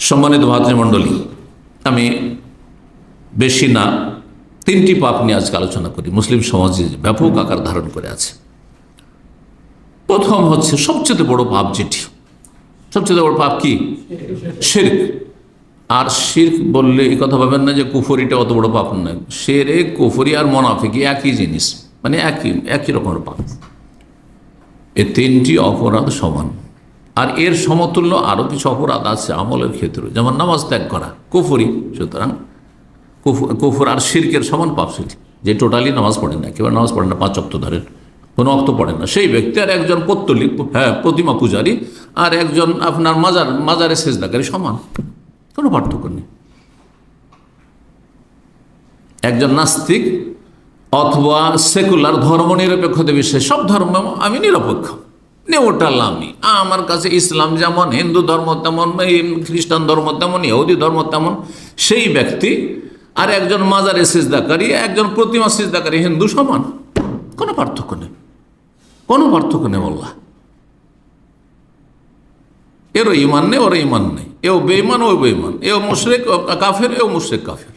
সম্মানিত ভাতৃমণ্ডলী, আমি বেশি না 3টি পাপ নিয়ে আজকে আলোচনা করি। মুসলিম সমাজে ব্যাপক আকার ধারণ করে আছে। প্রথম হচ্ছে সবচেয়ে বড় পাপ, যেটি সবচেয়ে বড় পাপ কি? শিরক। আর শিরক বললে এই কথা ভাবেন না যে কুফরিটা অত বড় পাপ নয়। শিরক, কুফরি আর মুনাফিকি একই জিনিস, মানে একই রকমের পাপ। এই 3টি অপরাধ সমান। আর এর সমতুল্য আরও কিছু অপরাধ আছে আমলের ক্ষেত্রে, যেমন নামাজ ত্যাগ করা, কুফরি। সুতরাং কুফর আর শিরকের সমান পাপ সেটি, যে টোটালি নামাজ পড়ে না, একেবারে নামাজ পড়ে না, 5 ওয়াক্ত ধরেন, কোনো ওয়াক্ত পড়ে না সেই ব্যক্তি, আর একজন পত্তলিক, প্রতিমা পূজারী, আর একজন আপনার মাজারে সেজদাকারী সমান, কোনো পার্থক্য নেই। একজন নাস্তিক অথবা সেকুলার, ধর্মনিরপেক্ষতা বিশ্বাসী, সব ধর্ম আমি নিরপেক্ষ, নিউট্রাল আমি, আমার কাছে ইসলাম যেমন, হিন্দু ধর্ম তেমন, খ্রিস্টান ধর্ম তেমন, ইহুদি ধর্ম তেমন, সেই ব্যক্তি আর একজন মাজারে সিজদাকারী, একজন প্রতিমা সিজদাকারী হিন্দু সমান, কোনো পার্থক্য নেই, কোনো পার্থক্য নেই। বললা এরও ইমান নেই, ওর ইমান নেই, এও বেঈমান, ও বেঈমান, এও মুশরিক কাফের, এও মুশরিক কাফের,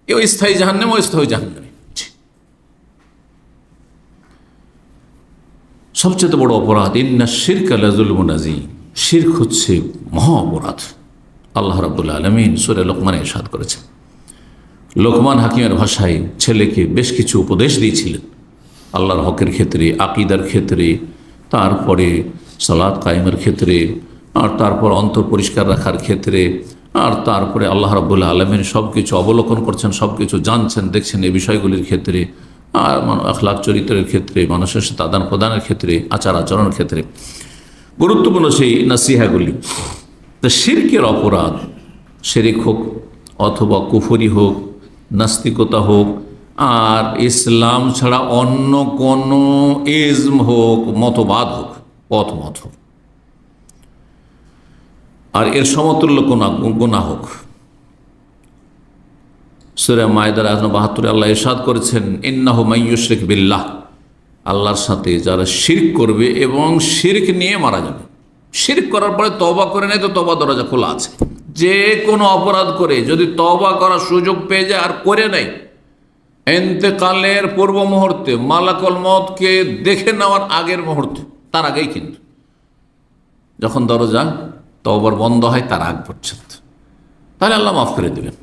এও স্থায়ী জাহান্নামে, ও স্থায়ী জাহান্নামে। সবচেয়ে বড় অপরাধ, ইন্না শিরকা লাযুলমুন আযীম, শিরক হচ্ছে মহা অপরাধ। আল্লাহ রাব্বুল আলামিন সূরা লোকমানে ইরশাদ করেছেন। লোকমান হাকিমের ভাষায় ছেলেকে বেশ কিছু উপদেশ দিয়েছিলেন আল্লাহর হকের ক্ষেত্রে, আকীদার ক্ষেত্রে, তারপরে সালাত কায়েমের ক্ষেত্রে, আর তারপর অন্তর পরিষ্কার রাখার ক্ষেত্রে, আর তারপরে আল্লাহ রাব্বুল আলামিন সব কিছু অবলোকন করছেন, সব কিছু জানছেন, দেখছেন, এই বিষয়গুলির ক্ষেত্রে, আর আখলাক চরিত্রের ক্ষেত্রে, মানুষের সাথে আদান প্রদানের ক্ষেত্রে, আচার আচরণের ক্ষেত্রে গুরুত্বপূর্ণ সেই নাসিহাগুলি। তো শিরকের অপরাধ, শিরক হোক অথবা কুফরি হোক, নাস্তিকতা হোক, আর ইসলাম ছাড়া অন্য কোনো ইজম হোক, মতবাদ হোক, পথমত হোক, আর এর সমতুল্য কোন গুনাহ হোক। সূরা মায়েদার 72 আল্লাহ ইরশাদ করেছেন, ইন্নাহু মান ইউশরিক বিল্লাহ, আল্লাহর সাথে যারা শিরক করবে এবং শিরক নিয়ে মারা যাবে, শিরক করার পরে তওবা করে নেয়, তো তওবা দরজা খোলা আছে। যে কোনো অপরাধ করে যদি তওবা করার সুযোগ পেয়ে যায় আর করে নেয়, ইন্তেকালের পূর্ব মুহূর্তে, মালাকুল মউতকে দেখে নেওয়ার আগের মুহূর্তে, তার আগেই, কিন্তু যখন দরজা তওবার বন্ধ হয় তার আগ পর্যন্ত, তাহলে আল্লাহ মাফ করে দেবেন।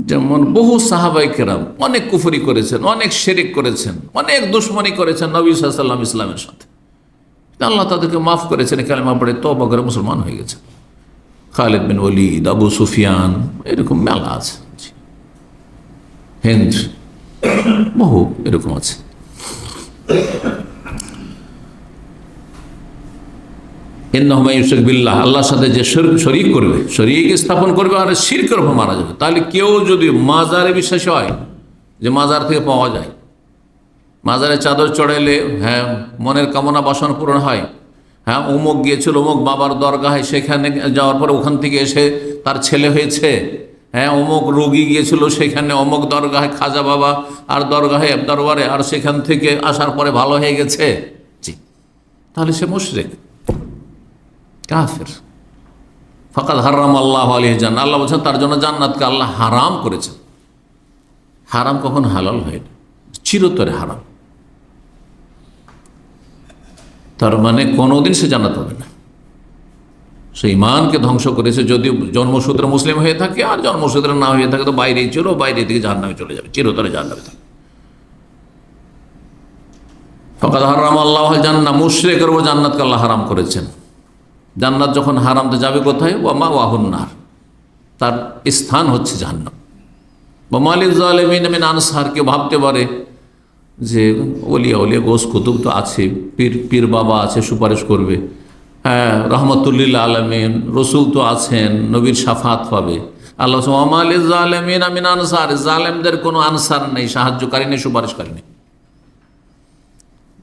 যেমন বহু সাহাবায়ে কেরাম অনেক কুফরি করেছেন, অনেক শিরক করেছেন, অনেক দুশমনি করেছেন নবী সাল্লাল্লাহু আলাইহি ওয়াসাল্লাম ইসলামের সাথে, আল্লাহ তাদেরকে মাফ করেছেন, কালেমা পড়ে তওবা করে মুসলমান হয়ে গেছে। খালিদ বিন ওয়ালিদ, আবু সুফিয়ান, এরকম মেলা আছে, হিন্দ, বহু এরকম আছে। ইন্নাহু মান ইউশরিক বিল্লাহ, আল্লাহর সাথে যে শরীক করবে, শরীক স্থাপন করবে আর শিরকের উপর মারা যাবে। তাহলে কেউ যদি মাজারে বিশ্বাসী হয়, যে মাজার থেকে পাওয়া যায়, মাজারে চাদর চড়াইলে মনের কামনা বাসনা পূরণ হয়, অমুক গিয়েছিল অমুক বাবার দরগাহে, সেখানে যাওয়ার পরে ওখান থেকে এসে তার ছেলে হয়েছে, অমুক রোগী গিয়েছিল সেখানে অমুক দরগাহে, খাজা বাবা আর দরবারে, আর সেখান থেকে আসার পরে ভালো হয়ে গেছে, জি, তাহলে সে মুশরিক কাফের। ফাকাদ হারামাল্লাহু আলাইহি জান্নাত, আল্লাহ বলছেন তার জন্য জান্নাতকে আল্লাহ হারাম করেছেন। হারাম কখন হালাল হয় না, চিরতরে হারাম। তার মানে কোনোদিন সে জান্নাত পাবে না। সে ঈমানকে ধ্বংস করেছে, যদি জন্মসূত্রে মুসলিম হয়ে থাকে, আর জন্মসূত্রে না হয়ে থাকে তো বাইরেই চলো, বাইরে থেকে জাহান্নামে চলে যাবে, চিরতরে জাহান্নামে থাকে। ফাকাদ হারামাল্লাহু জান্নাত, মুশরিকের উপর জান্নাতকে আল্লাহ হারাম করেছেন। জান্নাত যখন হারাম, তো যাবে কোথায়? ওয়া মাওয়াহুন নার, তার স্থান হচ্ছে জাহান্নাম। ওয়া মা লিয-যালিমিন মিন আনসার, কেউ ভাবতে পারে যে ওলিয়া গোস কুতুব তো আছে, পীর বাবা আছে, সুপারিশ করবে, রহমতুল লিল আলামিন, রসুল তো আছেন, নবীর শাফাত পাবে। আল্লাহ ওয়া মা লিয-যালিমিন মিন আনসার, জালেমদের কোনো আনসার নেই, সাহায্যকারী নেই, সুপারিশকারী নেই।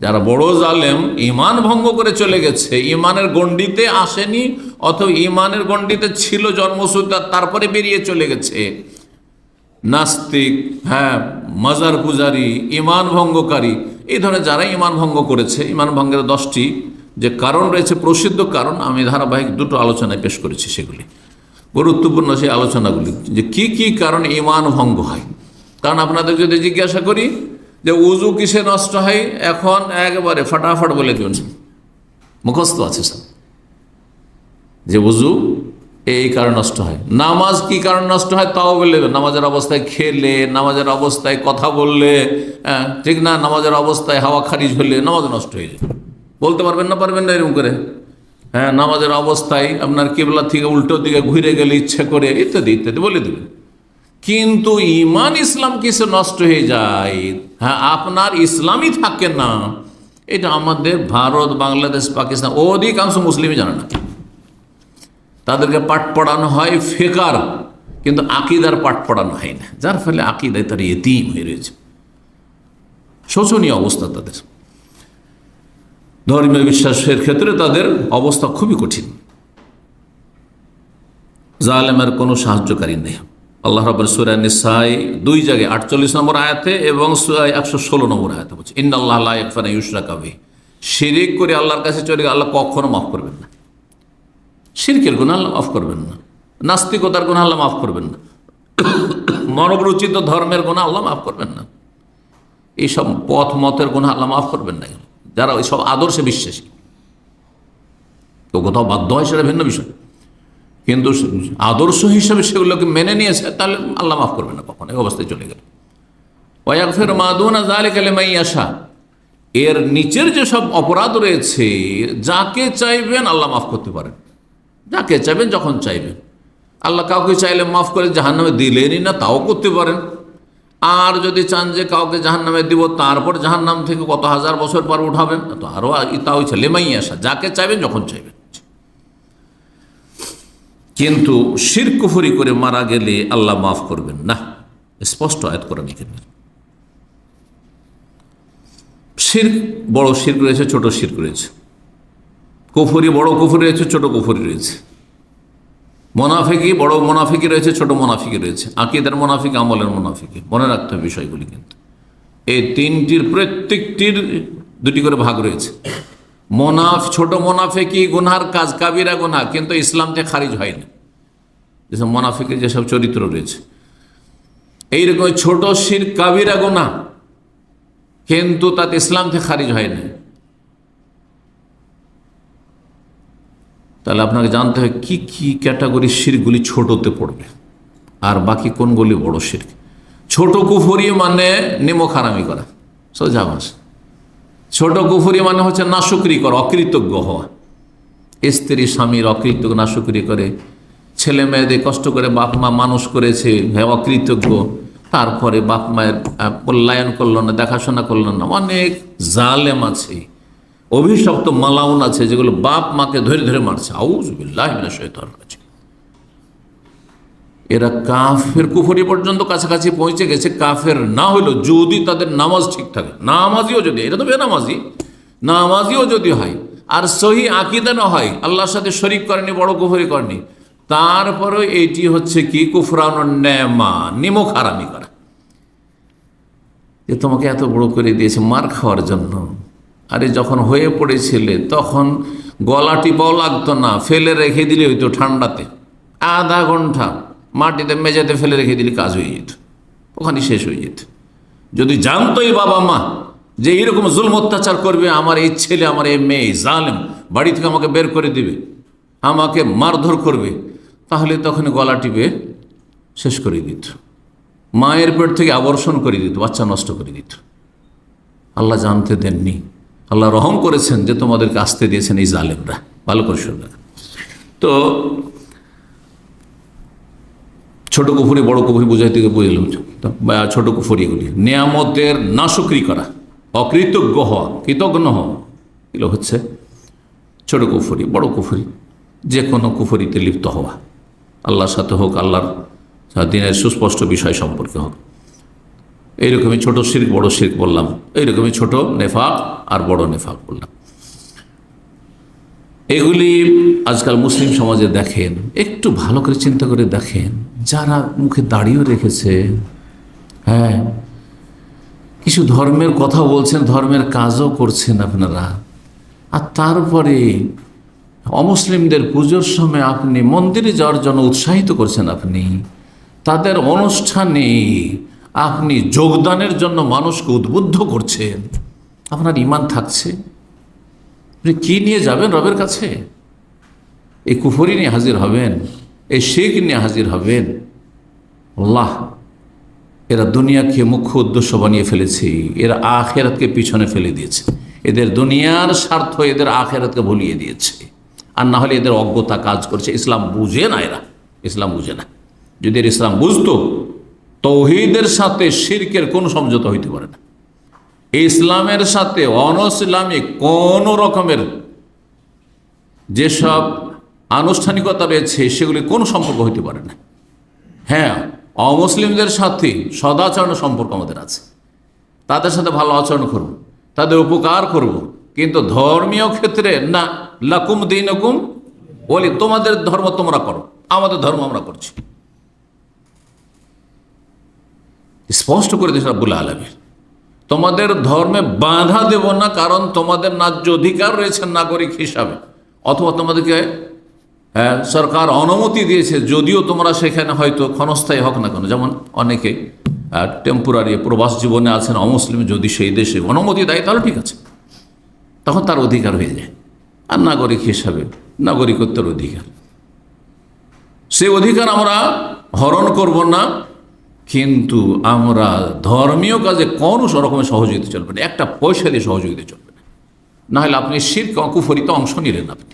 যারা বড় জালেম, ঈমান ভঙ্গ করে চলে গেছে, ঈমানের গণ্ডিতে আসেনি, অথবা ঈমানের গণ্ডিতে ছিল জন্মসূত্রে, তারপরে বেরিয়ে চলে গেছে, নাস্তিক, মাজার পূজারী, ঈমান ভঙ্গকারী, এই ধরনের যারা ঈমান ভঙ্গ করেছে, ঈমান ভঙ্গের 10টি যে কারণ রয়েছে, প্রসিদ্ধ কারণ, আমি ধারাবাহিক দুটো আলোচনায় পেশ করেছি, সেগুলি গুরুত্বপূর্ণ সেই আলোচনাগুলি, যে কি কি কারণ ঈমান ভঙ্গ হয়। কারণ আপনাদের যদি জিজ্ঞাসা করি যে উজু কিসে নষ্ট হয়, এখন একবারে ফাটাফাট বলে দেবেন, মুখস্থ আছে সব, যে উজু এই কারণ নষ্ট হয়। নামাজ কি কারণ নষ্ট হয় তাও বলে দেবেন, নামাজের অবস্থায় খেলে, নামাজের অবস্থায় কথা বললে, ঠিক না, নামাজের অবস্থায় হাওয়া খারিজ হলে নামাজ নষ্ট হয়ে যায়। বলতে পারবেন না? পারবেন না এরকম করে? হ্যাঁ, নামাজের অবস্থায় আপনার কিবলা থেকে উল্টো দিকে ঘুরে গেলে ইচ্ছে করে, ইত্যাদি ইত্যাদি বলে দেবেন। কিন্তু ঈমান ইসলাম কিসে নষ্ট হয়ে যায়, হ্যাঁ, আপনার ইসলামই থাকে না, এটা আমাদের ভারত, বাংলাদেশ, পাকিস্তান অধিকাংশ মুসলিমই জানে না। তাদেরকে পাঠ পড়ানো হয় ফিকর, কিন্তু আকীদার পাঠ পড়ানো হয় না, যার ফলে আকীদায় তার ইতিম হয়ে রয়েছে। শোচনীয় অবস্থা তাদের, ধর্মীয় বিশ্বাসের ক্ষেত্রে তাদের অবস্থা খুবই কঠিন। জালেমের কোনো সাহায্যকারী নেই। আল্লাহ রাব্বুল সূরা নিসায় দুই জায়গায় 48 নম্বর আয়াতে এবং 116 নম্বর আয়াতে বলছে, ইন্নাল্লাহা লা ইয়াগফিরু আন ইউশরাকা বিহি, শিরিক করে আল্লাহর কাছে চলে গেলে আল্লাহ কখনো মাফ করবেন না। শিরকের গুনাহ আল্লাহ মাফ করবেন না, নাস্তিকতার গুনাহ আল্লাহ মাফ করবেন না, মানবরচিত ধর্মের গুনাহ আল্লাহ মাফ করবেন না, এইসব পথ মতের গুনাহ আল্লাহ মাফ করবেন না। যারা ওই সব আদর্শে বিশ্বাসী, তো কোথাও বাধ্য হয় সেটা ভিন্ন বিষয়, কিন্তু আদর্শ হিসেবে সেগুলোকে মেনে নিয়েছে, তাহলে আল্লাহ মাফ করবেন না কখনো, এই অবস্থায় চলে গেল। ওয়াগফিরু মা দুনা যালিকা লিমান ইয়াশা, এর নিচের যে সব অপরাধ রয়েছে, যাকে চাইবেন আল্লাহ মাফ করতে পারেন, যাকে চাইবেন যখন চাইবেন। আল্লাহ কাউকে চাইলে মাফ করে জাহান্নামে দিলেনই না, তাও করতে পারেন। আর যদি চান যে কাউকে জাহান্নামে দিব, তারপর জাহান্নাম থেকে কত হাজার বছর পর উঠাবেন, তো আরও তাও ইচ্ছা লেমাই আসা, যাকে চাইবেন যখন চাইবেন। কিন্তু শিরক কুফরি করে মারা গেলে আল্লাহ মাফ করবেন না, স্পষ্ট আয়াত কোরআন এখানে। শিরক, বড় শিরক রয়েছে, ছোট শিরক রয়েছে। কুফরি, বড় কুফরি রয়েছে, ছোট কুফরি রয়েছে। মোনাফিকি, বড় মোনাফিকি রয়েছে, ছোট মোনাফিকি রয়েছে। আকীদার মোনাফিক, আমলের মোনাফিকি, মনে রাখতে হবে বিষয়গুলি। কিন্তু এই তিনটির প্রত্যেকটির দুটি করে ভাগ রয়েছে। ছোট মোনাফিকি গুনহার কাজ, কাবিরা গুনাহ, কিন্তু ইসলাম থেকে খারিজ হয় না। যেসব মোনাফিকের যেসব চরিত্র রয়েছে, এইরকম ছোট শিরক, কাবিরা গুনাহ, কিন্তু তাতে ইসলাম থেকে খারিজ হয় না। তাহলে আপনাকে জানতে হয় কি কি ক্যাটাগরি শিরকগুলি ছোটতে পড়বে, আর বাকি কোনগুলি বড় শিরক। ছোট কুফরি মানে নিমক হারামি করা, সোজা ভাষা। ছোট কুফরি মানে হচ্ছে নাশুকরি করা, অকৃতজ্ঞ হওয়া। স্ত্রী স্বামীর অকৃতজ্ঞ, নাশুকরি করে, ছেলে মেয়েদের কষ্ট করে বাপ মা মানুষ করেছে, হ্যাঁ অকৃতজ্ঞ, তারপরে বাপ মায়ের মূল্যায়ন করলো না, দেখাশোনা করলো না। অনেক জালেম আছে, অভিশপ্ত মালাউন আছে, যেগুলো বাপ মাকে ধরে ধরে মারছে। আউযু বিল্লাহি মিনাশ শাইতানির রাজিম। এরা কাফের কুফরি পর্যন্ত কাছাকাছি পৌঁছে গেছে। কাফের না হলেও যদি তাদের নামাজ ঠিক থাকে, নামাজিও যদি, এটা তো বেনামাজি, নামাজিও যদি হয়, আর সহি আকীদা না হয়, আল্লাহর সাথে শরীক করেনি, বড় কুফরি করেনি, তারপরে এটি হচ্ছে কি কুফরানুন নেমা, নিমক হারামি করা। যে তোমাকে এত বড় করে দিয়েছে মার খাওয়ার জন্য, আরে যখন হয়ে পড়েছিলে তখন গলা টিপাও লাগতো না, ফেলে রেখে দিলে হইতো ঠান্ডাতে, আধা ঘন্টা মাটিতে মেঝেতে ফেলে রেখে দিলে কাজ হয়ে যেত, ওখানে শেষ হয়ে যেত। যদি জানতোই বাবা মা যে এইরকম জুলম অত্যাচার করবে, আমার এই ছেলে, আমার এই মেয়ে জালেম, বাড়ি থেকে আমাকে বের করে দিবে, আমাকে মারধর করবে, তাহলে তখন গলা টিপে শেষ করে দিত, মায়ের পেট থেকে আবর্ষণ করে দিত, বাচ্চা নষ্ট করে দিত। আল্লাহ জানতে দেননি, আল্লাহ রহম করেছেন যে তোমাদেরকে আসতে দিয়েছেন এই জালেমরা। ভালো করে শুনবেন। তো ছোট কুফরি, বড় কুফরি বুঝাইতে গিয়ে বুঝলাম, ছোট কুফরি এগুলি নিয়ামতের নাশুকরি করা, অকৃতজ্ঞ হওয়া, কৃতজ্ঞ হওয়া, এগুলো হচ্ছে ছোট কুফরি। বড় কুফরি যে কোনো কুফরিতে লিপ্ত হওয়া, আল্লাহর সাথে হোক, আল্লাহর দিনের সুস্পষ্ট বিষয় সম্পর্কে হোক। এইরকমই ছোট শিরক, বড় শিরক বললাম, এইরকমই ছোট নেফাক আর বড় নেফাক বললাম। এগুলি আজকাল মুসলিম সমাজে দেখেন, একটু ভালো করে চিন্তা করে দেখেন, যারা মুখে দাড়িও রেখেছে, হ্যাঁ কিছু ধর্মের কথা বলছেন, ধর্মের কাজও করছেন আপনারা, আর তারপরে অমুসলিমদের পুজোর সময় আপনি মন্দিরে যাওয়ার জন্য উৎসাহিত করছেন, আপনি তাদের অনুষ্ঠানে আপনি যোগদানের জন্য মানুষকে উদ্বুদ্ধ করছেন। আপনার ঈমান থাকছে? আপনি কি নিয়ে যাবেন রবের কাছে? এই কুফরি নিয়ে হাজির হবেন, এই শিরক নিয়ে হাজির হবেন। আল্লাহ, এরা দুনিয়াকে মুখ্য উদ্দেশ্য বানিয়ে ফেলেছে, এরা আখেরাতকে পিছনে ফেলে দিয়েছে। এদের দুনিয়ার স্বার্থ এদের আখেরাতকে ভুলিয়ে দিয়েছে। আর না হলে এদের অজ্ঞতা কাজ করছে। ইসলাম বুঝে না, এরা ইসলাম বুঝে না। যদি এর ইসলাম বুঝতো, তৌহিদের সাথে শিরকের কোনো সমঝোতা হইতে পারে না। ইসলামের সাথে অনইসলামিক কোন রকমের যেসব আনুষ্ঠানিকতা রয়েছে সেগুলি কোনো সম্পর্ক হইতে পারে না। হ্যাঁ, অমুসলিমদের সাথে সদাচরণ সম্পর্ক আমাদের আছে, তাদের সাথে ভালো আচরণ করব, তাদের উপকার করব, কিন্তু ধর্মীয় ক্ষেত্রে না। লাকুম দীনুকুম ওয়ালি, তোমাদের ধর্ম তোমরা করো, আমাদের ধর্ম আমরা করছি। স্পষ্ট করে দিয়েছে রব্বুল আলামিন, তোমাদের ধর্মে বাধা দেব না, কারণ তোমাদের ন্যায্য অধিকার রয়েছে নাগরিক হিসাবে, অথবা তোমাদেরকে সরকার অনুমতি দিয়েছে, যদিও তোমরা সেখানে হয়তো ক্ষণস্থায়ী হোক না কেন, যেমন অনেকে টেম্পোরারি প্রবাস জীবনে আছেন অমুসলিম, যদি সেই দেশে অনুমতি দেয় তাহলে ঠিক আছে, তখন তার অধিকার হয়ে যায়। আর নাগরিক হিসাবে নাগরিকত্বের অধিকার, সেই অধিকার আমরা হরণ করব না, কিন্তু আমরা ধর্মীয় কাজে কোনো রকমের সহযোগিতা চলবে না, একটা পয়সা দিয়ে সহযোগিতা চলবে না। না হলে আপনি শিরক কুফরিতে অংশ নিলেন আপনি।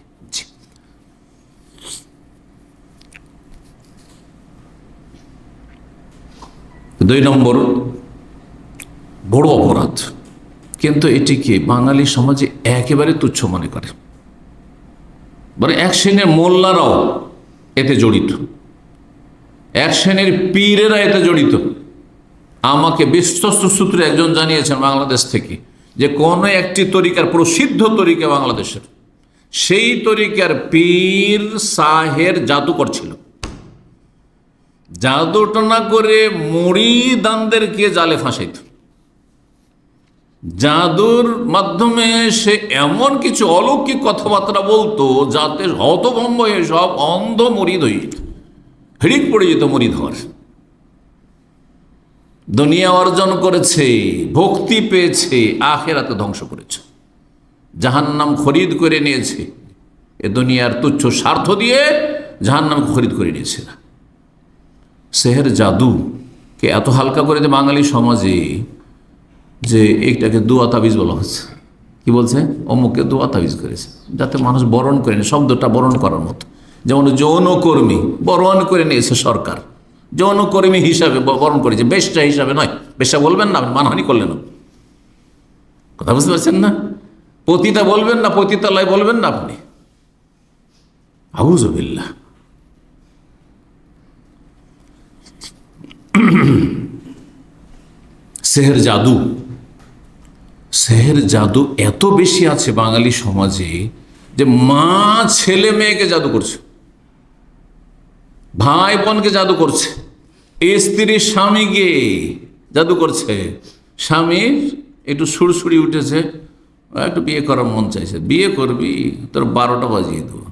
দুই নম্বর বড় অপরাধ, কিন্তু এটিকে বাঙালি সমাজে একেবারে তুচ্ছ মনে করে। মানে এক শ্রেণীর মোল্লারাও এতে জড়িত, এক শ্রেণীর পীরেরা এতে জড়িত। আমাকে বিশ্বস্ত সূত্রে একজন জানিয়েছেন বাংলাদেশ থেকে, যে কোনো একটি তরিকার, প্রসিদ্ধ তরিকা বাংলাদেশের, সেই তরিকার পীর সাহের জাদুকর ছিল। জাদুটনা করে মুরিদানদেরকে জালে ফাঁসাইত। জাদুর মাধ্যমে সে এমন কিছু অলৌকিক কথাবার্তা বলতো, যাতে হতভম্ব হয়ে সব অন্ধ মুরিদ হয়ে যেত, হিড়িক পড়ে যেত মুরিদ হওয়ার। দুনিয়া অর্জন করেছে, ভক্তি পেয়েছে, আখেরাতে ধ্বংস করেছে, জাহান্নাম খরিদ করে নিয়েছে। এ দুনিয়ার তুচ্ছ স্বার্থ দিয়ে জাহান্নাম খরিদ করে নিয়েছে। সেহের জাদুকে এত হালকা করে যে বাঙালি সমাজে, যে এইটাকে দোয়া তাবিজ বলা হচ্ছে। কি বলছে? অমুককে দোয়া তাবিজ করেছে, যাতে মানুষ বরণ করে নেয়, শব্দটা বরণ করার মতো। যেমন যৌনকর্মী বরণ করে নিয়েছে সরকার, যৌনকর্মী হিসাবে বরণ করেছে, বেশ্যা হিসাবে নয়। বেশ্যা বলবেন না, মানহানি করলেন, কথা বুঝতে পারছেন না? পতিতা বলবেন না, পতিতালয় বলবেন না আপনি। আউযুবিল্লাহ। সেহের জাদু, সেহের জাদু এত বেশি আছে বাঙালি সমাজে, যে মা ছেলে মেয়েকে জাদু করছে, ভাই বোনকে জাদু করছে, স্ত্রী স্বামীকে জাদু করছে। স্বামীর একটু সুরসুরি উঠেছে, একটু বিয়ে করার মন চাইছে, বিয়ে করবি, তোর 12টা বাজিয়ে দেবো।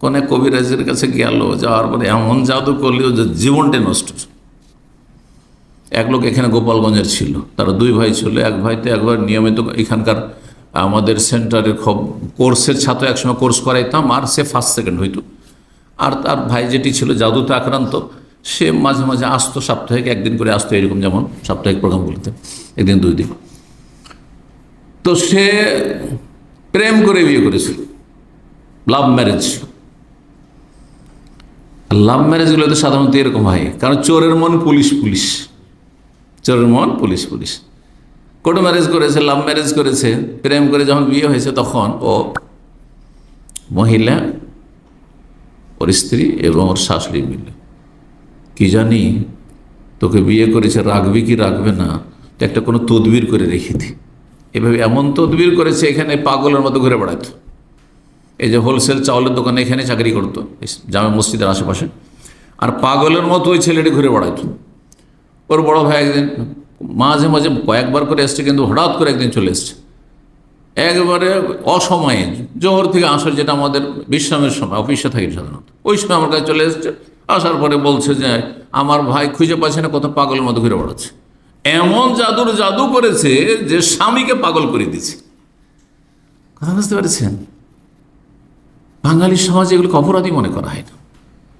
কোনে কবিরাজের কাছে গেল, যাওয়ার পরে এমন জাদু করলেও যে জীবনটা নষ্ট। এক লোক এখানে গোপালগঞ্জের ছিল, তারা 2 ভাই ছিল। এক ভাইতে একবার নিয়মিত এখানকার আমাদের সেন্টারের কোর্সের ছাত্র, একসময় কোর্স করাইতাম, আর সে ফার্স্ট সেকেন্ড হইতো। আর তার ভাই যেটি ছিল জাদুতে আক্রান্ত, সে মাঝে মাঝে আসতো, সাপ্তাহিক একদিন করে আসতো, এরকম যেমন সাপ্তাহিক প্রোগ্রামগুলোতে, একদিন 2 দিন। তো সে প্রেম করে বিয়ে করেছিল, লাভ ম্যারেজ। লাভ ম্যারেজগুলোতে সাধারণত এরকম হয়, কারণ চোরের মন পুলিশ পুলিশ, চোরের মন পুলিশ পুলিশ। কোর্ট ম্যারেজ করেছে, লাভ ম্যারেজ করেছে, প্রেম করে যখন বিয়ে হয়েছে, তখন ও মহিলা, ওর স্ত্রী এবং ওর শাশুড়ি মিলে, কি জানি তোকে বিয়ে করেছে, রাখবি কি রাখবে না, তো একটা কোনো তদবির করে রেখে দি। এভাবে এমন তদবির করেছে, এখানে পাগলের মতো ঘুরে বেড়াতো। এই যে হোলসেল চাউলের দোকানে এখানে চাকরি করতো, জামে মসজিদের আশেপাশে, আর পাগলের মতো ওই ছেলেটি ঘুরে বেড়াতো। ওর বড় ভাই একদিন মাঝে মাঝে কয়েকবার করে এসছে, কিন্তু হঠাৎ করে একদিন চলে এসছে, একবারে অসময়ে, জোহর থেকে আসর, যেটা আমাদের বিশ্রামের সময়, অফিসে থাকি সাধারণত, ওই সময় আমার কাছে চলে এসেছে। আসার পরে বলছে যে আমার ভাই খুঁজে পাচ্ছে না, কত পাগলের মতো ঘুরে বেড়াচ্ছে। এমন জাদু করেছে যে স্বামীকে পাগল করে দিয়েছে। কথা বুঝতে পেরেছেন? বাঙালি সমাজে এগুলোকে অপরাধী মনে করা হয় না।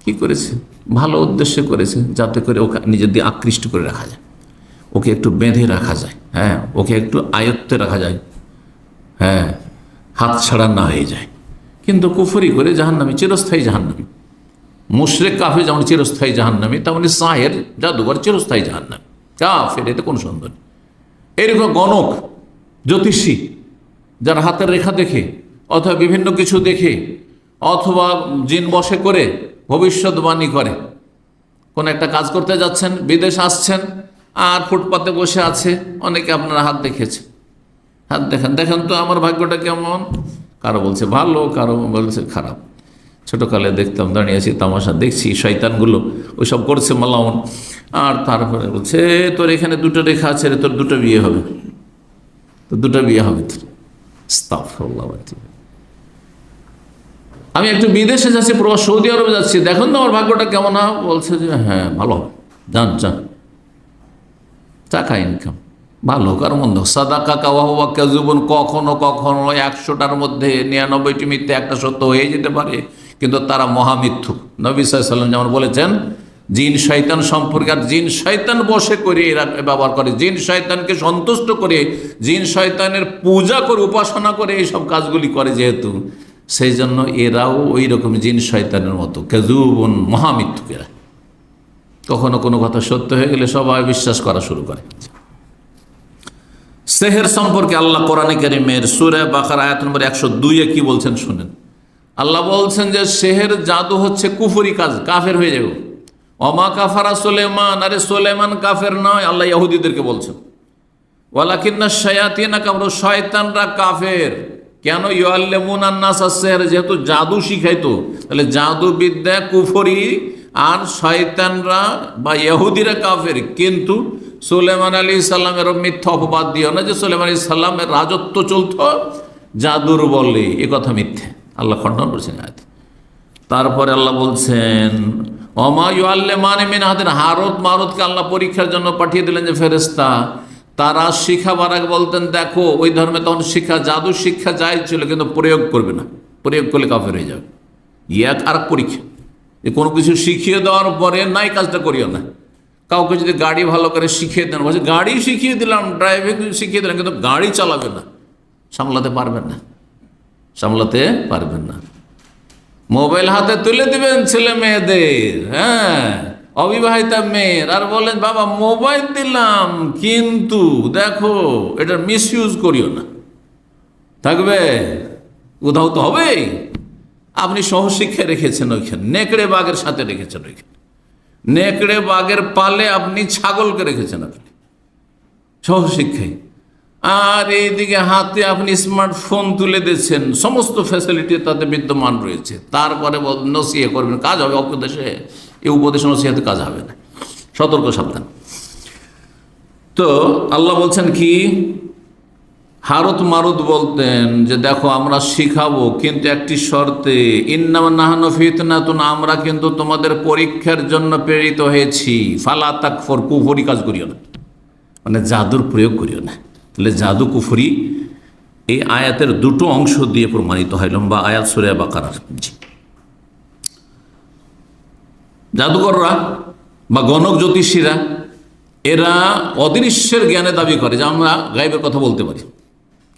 কি করেছে? ভালো উদ্দেশ্যে করেছে, যাতে করে ওকে নিজের দিয়ে আকৃষ্ট করে রাখা যায়, ওকে একটু বেঁধে রাখা যায়, হ্যাঁ, ওকে একটু আয়ত্তে রাখা যায়, হ্যাঁ, হাত ছাড়া না হয়ে যায়। কিন্তু কুফরি করে জাহান্নামী, চিরস্থায়ী জাহান্নামী। মুশরিক কাফের যেমন চিরস্থায়ী জাহান্নামী, তেমনি সাহের জাদুঘর চিরস্থায়ী জাহান্নামী। কাফের, এতে কোনো সন্দেহ নেই। এরকম গণক, জ্যোতিষী, যারা হাতের রেখা দেখে অথবা বিভিন্ন কিছু দেখে অথবা জিন বশে করে ভবিষ্যৎবাণী করে, কোন একটা কাজ করতে যাচ্ছেন, বিদেশ আসছেন, আর ফুটপাতে বসে আছে, অনেকে আপনারা হাত দেখেছে, হাত দেখেন তো আমার ভাগ্যটা কেমন, কারো বলছে ভালো, কারো বলছে খারাপ। ছোটকালে দেখতাম, দাঁড়িয়েছি তামাশা দেখছি, শয়তানগুলো ওইসব করছে মালাউন, আর তারপরে বলছে তোর এখানে দুটো রেখা আছে রে, তোর দুটো বিয়ে হবে, তো দুটো বিয়ে হবে তোর। আস্তাগফিরুল্লাহ। আমি একটু বিদেশে যাচ্ছি, পুরো সৌদি আরবে যাচ্ছি, দেখুন তো আমার ভাগ্যটা কেমন হবে। বলছে যে হ্যাঁ ভালো হবে, যান যান, টাকা ইনকাম ভালো হোক আর মন্দ হোক, সাদাকা কাওয়া কাযুবুন, কখনো কখনো 100টার মধ্যে 99টি মিথ্যে, একটা সত্য হয়ে যেতে পারে, কিন্তু তারা মহামিথ্যুক। নবী সাল্লাল্লাহু আলাইহি ওয়াসাল্লাম যেমন বলেছেন, জিন শয়তান সম্পর্কে, আর জিন শয়তান বশে করে এরা ব্যবহার করে, জিন শয়তানকে সন্তুষ্ট করে, জিন শয়তানের পূজা করে, উপাসনা করে এইসব কাজগুলি করে, যেহেতু সেই জন্য এরাও ওই রকম জিন শয়তানের মতো কাযুবুন, মহামিথ্যুক এরা। কখনো কোনো কথা সত্য হয়ে গেলে সবাই বিশ্বাস করা শুরু করে। সেহের সম্পর্কে আল্লাহ কোরআনে কারীমের সূরা বাকারা আয়াত নম্বর 102-এ কি বলছেন শুনেন। আল্লাহ বলছেন যে সেহের জাদু হচ্ছে কুফরি কাজ, কাফের হয়ে যাবে। ওমা কাফারা সুলাইমান, আরে সুলাইমান কাফের নয়, আল্লাহ ইহুদিদেরকে বলছেন। ওয়ালাকিন্নাশ শায়াতিনা কাফারু, শয়তানরা কাফের। কেন? ইউআল্লিমুনান নাস আস-সিহর, যেহেতু জাদু শিখাইতো, তাহলে জাদু বিদ্যা কুফরি, আর শয়তানরা বা ইহুদিরা কাফের। কিন্তু সুলাইমান আলাইহিস সালামের মিথ্যা অপবাদ দিও না যে সুলাইমান আলাইহিস সালামের রাজত্ব চলত জাদুর বলে, এ কথা মিথ্যে, আল্লাহ খণ্ডন করেছেন আয়াতে। তারপরে আল্লাহ বলছেন ওমা ইউআল্লিমানি মিন আহাদিন, হারুত মারুতকে আল্লাহ পরীক্ষার জন্য পাঠিয়ে দিলেন যে ফেরেশতা, তারা শিখাবার আগে বলতেন দেখো, ওই ধর্মে তখন শিক্ষা, জাদু শিক্ষা জায়েজ ছিল, কিন্তু প্রয়োগ করবে না, প্রয়োগ করলে কাফের হয়ে যাবে। এক আর পরীক্ষা, যে কোনো কিছু শিখিয়ে দেওয়ার পরে নাই কাজটা করিও না। কাউকে যদি গাড়ি ভালো করে শিখিয়ে দেন, বলছে গাড়ি শিখিয়ে দিলাম, ড্রাইভিং শিখিয়ে দিলাম, কিন্তু গাড়ি চালাবে না, সামলাতে পারবেন না, সামলাতে পারবেন না। মোবাইল হাতে তুলে দিবেন ছেলে মেয়েদের, হ্যাঁ, অবিবাহিতা মেয়ের, আর বলেন বাবা মোবাইল দিলাম, কিন্তু দেখো এটার মিসইউজ করিও না, থাকবে, উধাও তো হবেই। আপনি সহশিক্ষা রেখেছেন ওইখানে, নেকড়ে বাঘের সাথে রেখেছেন ওইখানে, নেকড়ে বাঘের পালে আপনি ছাগলকে রেখেছেন, আপনি সহশিক্ষায়। আর এইদিকে হাতে আপনি স্মার্টফোন তুলে দিচ্ছেন, সমস্ত ফ্যাসিলিটি তাতে বিদ্যমান রয়েছে, তারপরে নসিহত করবেন, কাজ হবে উপদেশে, এই উপদেশ নসিহতে কাজ হবে না, সতর্ক সাবধান। তো আল্লাহ বলছেন কি, হারুত মারুত বলতেন যে দেখো আমরা শিখাবো, কিন্তু একটি শর্তে, ইন্নামা নাহনু ফিতনাতুন, আমরা কিন্তু তোমাদের পরীক্ষার জন্য প্রেরিত হয়েছি, ফালা তাকফুর, কুফরি কাজ করিও না, মানে জাদুর প্রয়োগ করিও না। তাহলে জাদু কুফরি এই আয়াতের দুটো অংশ দিয়ে প্রমাণিত হয়, লম্বা আয়াত সূরা বাকারার। জি, জাদুকররা বা গণক জ্যোতিষীরা, এরা অদৃশ্যের জ্ঞানে দাবি করে যে আমরা গায়েবের কথা বলতে পারি।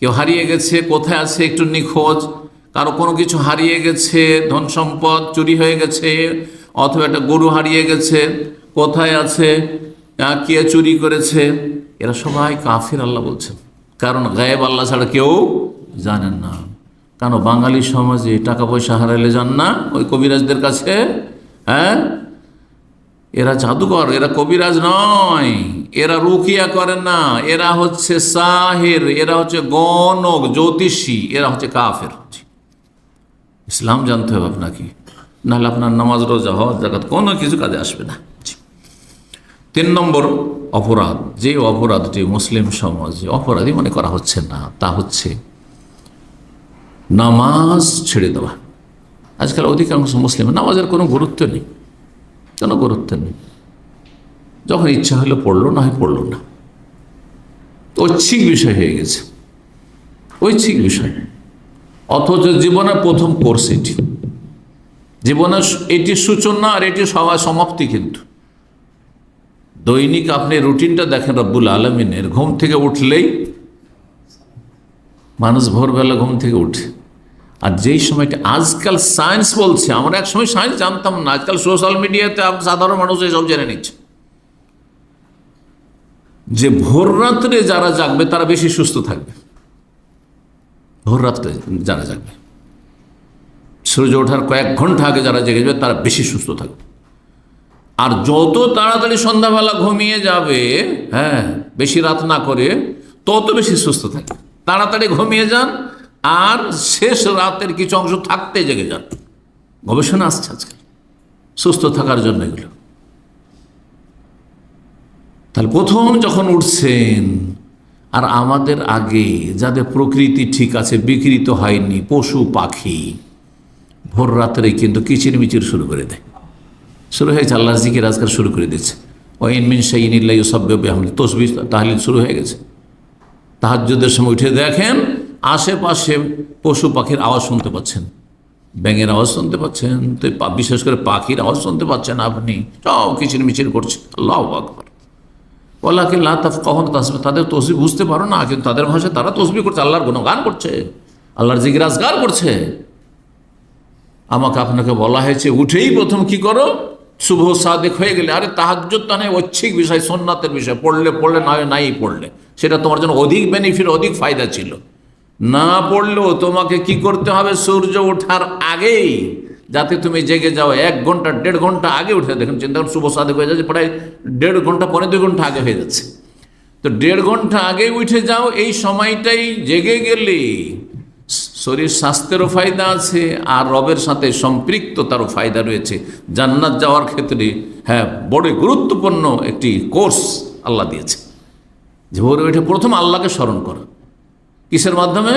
কেউ হারিয়ে গেছে, কোথায় আছে একটু নিখোঁজ, কারো কোনো কিছু হারিয়ে গেছে, ধন সম্পদ চুরি হয়ে গেছে, অথবা একটা গরু হারিয়ে গেছে, কোথায় আছে, কে চুরি করেছে, এরা সবাই কাফির আল্লাহ বলছেন। কারণ গায়েব আল্লাহ ছাড়া কেউ জানেন না। কেন? বাঙালি সমাজে টাকা পয়সা হারাইলে যান না ওই কবিরাজদের কাছে, হ্যাঁ, এরা জাদুকর, এরা কবিরাজ নয়, এরা রুকিয়া করে না, এরা হচ্ছে সাহের, এরা হচ্ছে গণক জ্যোতিষী, এরা হচ্ছে কাফের। ইসলাম জানতে হবে আপনাকে, নাহলে আপনার নামাজ রোজা হজ জাকাত কোনো কিছু কাজে আসবে না। 3 নম্বর অপরাধ, যে অপরাধটি মুসলিম সমাজে অপরাধী মনে করা হচ্ছে না, তা হচ্ছে নামাজ ছেড়ে দেওয়া। আজকাল অধিকাংশ মুসলিম নামাজের কোনো গুরুত্ব নেই, কোনো গুরুত্ব নেই। যখন ইচ্ছা হলো পড়লো, না হয় পড়লো না। ঐচ্ছিক বিষয় হয়ে গেছে, ঐচ্ছিক বিষয়। অথচ জীবনের প্রথম কোর্স এটি, জীবনের এটি সূচনা আর এটি সমাপ্তি। কিন্তু দৈনিক আপনি রুটিনটা দেখেন রব্বুল আলমিনের। ঘুম থেকে উঠলেই মানুষ ভোরবেলা ঘুম থেকে উঠে, আর যেই সময়টা আজকাল সায়েন্স বলছে, আমরা এক সময় সায়েন্স জানতাম না, আজকাল সোশ্যাল মিডিয়াতে সাধারণ মানুষ এসব জেনে নিচ্ছে যে ভোর রাত্রে যারা জাগবে তারা বেশি সুস্থ থাকবে। ভোর রাত্রে যারা জাগবে, সূর্য ওঠার কয়েক ঘন্টা আগে যারা জেগে যাবে তারা বেশি সুস্থ থাকবে। আর যত তাড়াতাড়ি সন্ধ্যাবেলা ঘুমিয়ে যাবে, হ্যাঁ, বেশি রাত না করে, তত বেশি সুস্থ থাকবে। তাড়াতাড়ি ঘুমিয়ে যান আর শেষ রাতের কিছু অংশ থাকতে জেগে যান। গবেষণা আসছে আজকাল সুস্থ থাকার জন্য এগুলো। তাহলে প্রথম যখন উঠছেন, আর আমাদের আগে যাদের প্রকৃতি ঠিক আছে, বিকৃত হয়নি, পশু পাখি ভোর রাত্রে কিন্তু কিচিরমিচির শুরু করে দেয়, শুরু হয়েছে আল্লাহর জিকির আজকাল শুরু করে দিচ্ছে। ওয়াইন মিন শাইইন ইল্লা ইউসাব্বিহু বিহামদিহি, তাসবিহ তাহলিল শুরু হয়ে গেছে। তাহাজ্জুদের সময় উঠে দেখেন আশেপাশে পশু পাখির আওয়াজ শুনতে পাচ্ছেন, ব্যাঙের আওয়াজ শুনতে পাচ্ছেন, তো বিশেষ করে পাখির আওয়াজ শুনতে পাচ্ছেন আপনি, সব কিচিরমিচির করছে। আল্লাহু আকবার। ওয়ালাকিন লা তাফকাহুনা তাসবিহ, তাদের তসবিহ বুঝতে পারো না, কিন্তু তাদের ভাষায় তারা তসবিহ করছে, আল্লাহর গুণগান করছে, আল্লাহর জিকির আজকার করছে। আমাকে আপনাকে বলা হয়েছে উঠেই প্রথম কি করো, শুভ সাদেক হয়ে গেলে, আরে তাহাজ্জুদ তো নয়, ঐচ্ছিক বিষয়, সুন্নাতের বিষয়, পড়লে পড়লে, না হয় নাই পড়লে, সেটা তোমার জন্য অধিক বেনিফিট, অধিক ফায়দা ছিল। না পড়লেও তোমাকে কি করতে হবে, সূর্য ওঠার আগেই, যাতে তুমি জেগে যাও 1 ঘন্টা 1.5 ঘন্টা আগে উঠে। দেখুন, চিন্তা করুন, শুভ সাদেক হয়ে যাচ্ছে প্রায় 1.5 ঘন্টা, 1.25 ঘন্টা আগে হয়ে যাচ্ছে। তো 1.5 ঘন্টা আগে উঠে যাও, এই সময়টাই জেগে গেলে শরীর স্বাস্থ্যেরও ফায়দা আছে, আর রবের সাথে সম্পৃক্ততারও ফায়দা রয়েছে। জান্নাত যাওয়ার ক্ষেত্রে, হ্যাঁ, বড় গুরুত্বপূর্ণ একটি কোর্স আল্লাহ দিয়েছে। যে ভোরে উঠে প্রথম আল্লাহকে স্মরণ করা, কিসের মাধ্যমে?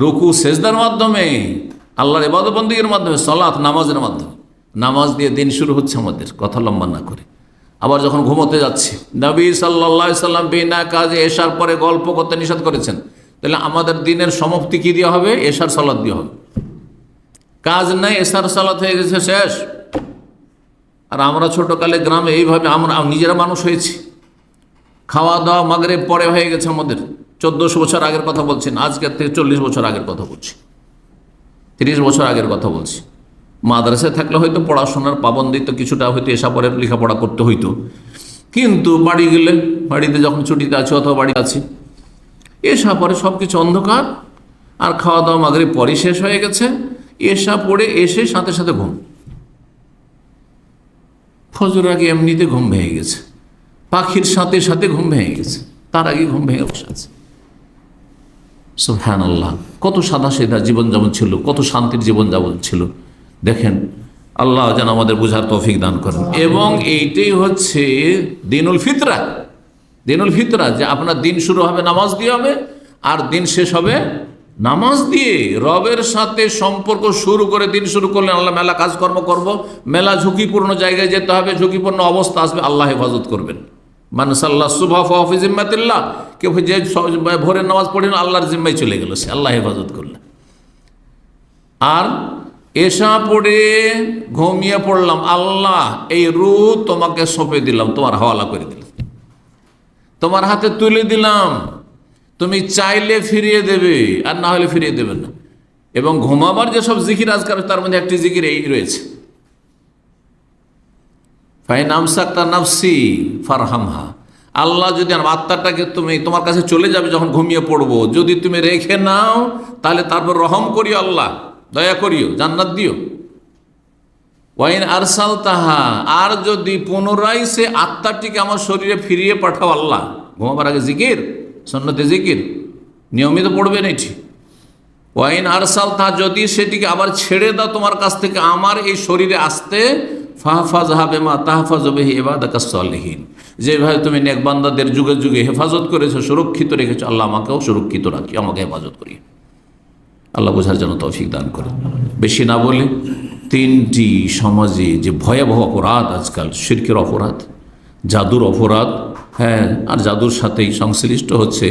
রুকু সেজদার মাধ্যমে, আল্লাহর ইবাদত বন্দেগীর মাধ্যমে, সালাত নামাজের মাধ্যমে। নামাজ দিয়ে দিন শুরু হচ্ছে আমাদের, কথা লম্বা না করে। আবার যখন ঘুমোতে যাচ্ছি, নবী সাল্লাল্লাহু আলাইহি সাল্লাম বিনা কাজে এশার পরে গল্প করতে নিষেধ করেছেন। তাহলে আমাদের দিনের সমাপ্তি কি দিয়ে হবে? এশার সালাত দিয়ে হবে। কাজ নাই, এশার সালাত হয়ে গেছে, শেষ। আর আমরা ছোটকালে গ্রামে এইভাবে আমরা নিজেরা মানুষ হয়েছি, খাওয়া দাওয়া মাগরিব পরে হয়ে গেছে আমাদের। 1400 বছর আগের কথা বলছি না, আজকের থেকে 40 বছর আগের কথা বলছি, 30 বছর আগের কথা বলছি। মাদ্রাসায় থাকলে হয়তো পড়াশোনার পাবন্দি তো কিছুটা হয়তো এসা পরে লেখাপড়া করতে হইতো, কিন্তু বাড়ি গেলে, বাড়িতে যখন ছুটিতে আছি অথবা বাড়িতে আছি, এসা পরে সব কিছু অন্ধকার, আর খাওয়া দাওয়া মাগরিব পরে শেষ হয়ে গেছে। এসা পড়ে এসে সাথে সাথে ঘুম, ফজর আগে এমনিতে ঘুম ভেঙে গেছে, পাখির সাথে সাথে ঘুম ভেঙে গেছে, তার আগে ঘুম ভেঙে বসে আছে। সুবহানাল্লাহ, কত সাদা সেদা জীবনযাপন ছিল, কত শান্তির জীবনযাপন ছিল। দেখেন, আল্লাহ যেন আমাদের বোঝার তৌফিক দান করেন। এবং এইটাই হচ্ছে দিনুল ফিতরা। দিনুল ফিতরা, যে আপনার দিন শুরু হবে নামাজ দিয়ে হবে, আর দিন শেষ হবে নামাজ দিয়ে। রবের সাথে সম্পর্ক শুরু করে দিন শুরু করলেন, আল্লাহ মেলা কাজকর্ম করব, মেলা ঝুঁকিপূর্ণ জায়গায় যেতে হবে, ঝুঁকিপূর্ণ অবস্থা আসবে, আল্লাহ হেফাজত করবেন। মানে সাল্লাহ সুবহা ফি জিম্মাতিল্লাহ, কেউ যে ভোরের নামাজ পড়েন আল্লাহর জিম্মায় চলে গেল, সে আল্লাহ হেফাজত করলেন। আর এশা পড়ে ঘুমিয়ে পড়লাম, আল্লাহ এই রূহ তোমাকে সঁপে দিলাম, তোমার হাওয়ালা করে দিলাম, তোমার হাতে তুলে দিলাম, তুমি চাইলে ফিরিয়ে দেবে, আর না হলে ফিরিয়ে দেবে না। এবং ঘুমাবার যেসব জিকির আজকার, তার মধ্যে একটি জিকির এই রয়েছে, ফাইন আমসাকতা নাফসি ফারহামহা। আল্লাহ যদি আমার আত্মাটাকে তুমি, তোমার কাছে চলে যাবে যখন ঘুমিয়ে পড়বো, যদি তুমি রেখে নাও তাহলে তারপর রহম করিও, আল্লাহ দয়া করিও, জান্নাত দিও। ওয়াইন আরসাল তাহা, আর যদি পুনরায় সে আত্মাটিকে আমার শরীরে ফিরিয়ে পাঠাও, আল্লাহ। ঘুমাবার আগে জিকির, সুন্নতে জিকির নিয়মিত পড়বেন এটি। ওয়াইন আরসাল তাহা, যদি সেটিকে আবার ছেড়ে দাও তোমার কাছ থেকে আমার এই শরীরে আসতে, ফাহফাজহা বিমা তাহফাজু বিহি ইবাদাকাস সালিহিন, যেভাবে তুমি নেক বান্দাদের যুগে যুগে হেফাজত করেছো, সুরক্ষিত রেখেছো, আল্লাহ আমাকেও সুরক্ষিত রাখি, আমাকে হেফাজত করি। আল্লাহ বোঝার জন্য তৌফিক দান করেন। বেশি না বলে তিনটি সমাজে যে ভয়াবহ অপরাধ আজকাল, শিরকের অপরাধ, জাদুর অপরাধ, হ্যাঁ, আর জাদুর সাথেই সংশ্লিষ্ট হচ্ছে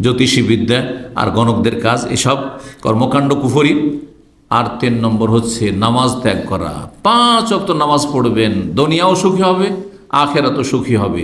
জ্যোতিষীবিদ্যা আর গণকদের কাজ, এসব কর্মকাণ্ড কুফরি। আর 3 নম্বর হচ্ছে নামাজ ত্যাগ করা। 5 ওয়াক্ত নামাজ পড়বেন, দুনিয়াও সুখী হবে, আখেরাতও সুখী হবে।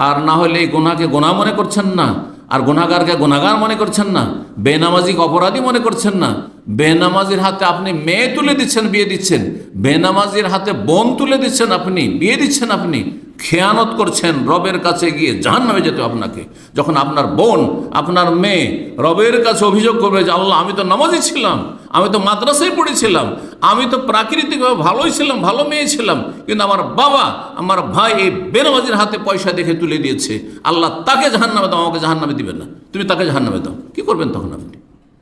আর না হলে এই গুনাহকে গুনাহ মনে করছেন না, আর গুনাহগারকে গুনাহগার মনে করছেন না, বেনামাজিকে অপরাধী মনে করছেন না। বেনামাজির হাতে আপনি মেয়ে তুলে দিচ্ছেন, বিয়ে দিচ্ছেন, বেনামাজির হাতে বোন তুলে দিচ্ছেন, আপনি বিয়ে দিচ্ছেন, আপনি খেয়ানত করছেন। রবের কাছে গিয়ে জাহান্নামে যেতে আপনাকে। যখন আপনার বোন, আপনার মেয়ে রবের কাছে অভিযোগ করবে যে আল্লাহ, আমি তো নামাজি ছিলাম, আমি তো মাদ্রাসায় পড়েছিলাম, আমি তো প্রাকৃতিকভাবে ভালোই ছিলাম, ভালো মেয়ে ছিলাম, কিন্তু আমার বাবা, আমার ভাই এই বেনামাজির হাতে পয়সা দেখে তুলে দিয়েছে, আল্লাহ তাকে জাহান্নামে দাও, আমাকে জাহান্নামে দিবেন না, তুমি তাকে জাহান্নামে দাও। কি করবেন তখন আপনি?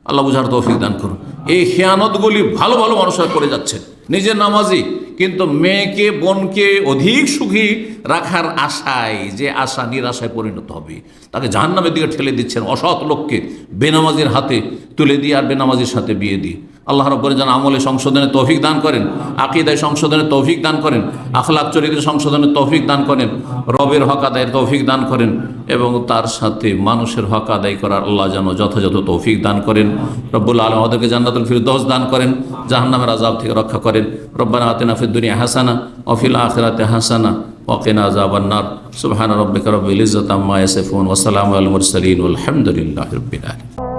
আল্লাহ বুঝার তৌফিক দান করুন। এই খেয়ানতগুলি ভালো ভালো মানুষরা করে যাচ্ছে, নিজের নামাজি কিন্তু মেয়েকে, বোনকে অধিক সুখী রাখার আশায়, যে আশা নিরাশায় পরিণত হবে, তাকে জাহান্নামের দিকে ঠেলে দিচ্ছেন। অসৎ লোককে বেনামাজির হাতে তুলে দিয়ে আর বেনামাজির সাথে বিয়ে দিয়ে। আল্লাহ রাব্বুল যেন আমলে সংশোধনের তৌফিক দান করেন, আকীদায় সংশোধনের তৌফিক দান করেন, আখলাক চরিত্র সংশোধনের তৌফিক দান করেন, রবের হক আদায়ের তৌফিক দান করেন, এবং তার সাথে মানুষের হক আদায় করার আল্লাহ যেন যথাযথ তৌফিক দান করেন। রব্বুল আলামিন আমাদেরকে জান্নাতুল ফিরদৌস দান করেন, জাহান্নামের আযাব থেকে রক্ষা করেন। রব্বানা আতিনা ফিদ দুনিয়া হাসানা ওয়া ফিল আখিরাতি হাসানা ওয়া কিনা আযাবান নার। সুবহানা রাব্বিকা রাব্বিল ইজ্জাতি আম্মা ইয়াসিফুন ওয়া সালামুন আলাল মুরসালিন ওয়াল হামদুলিল্লাহি রাব্বিল আলামিন।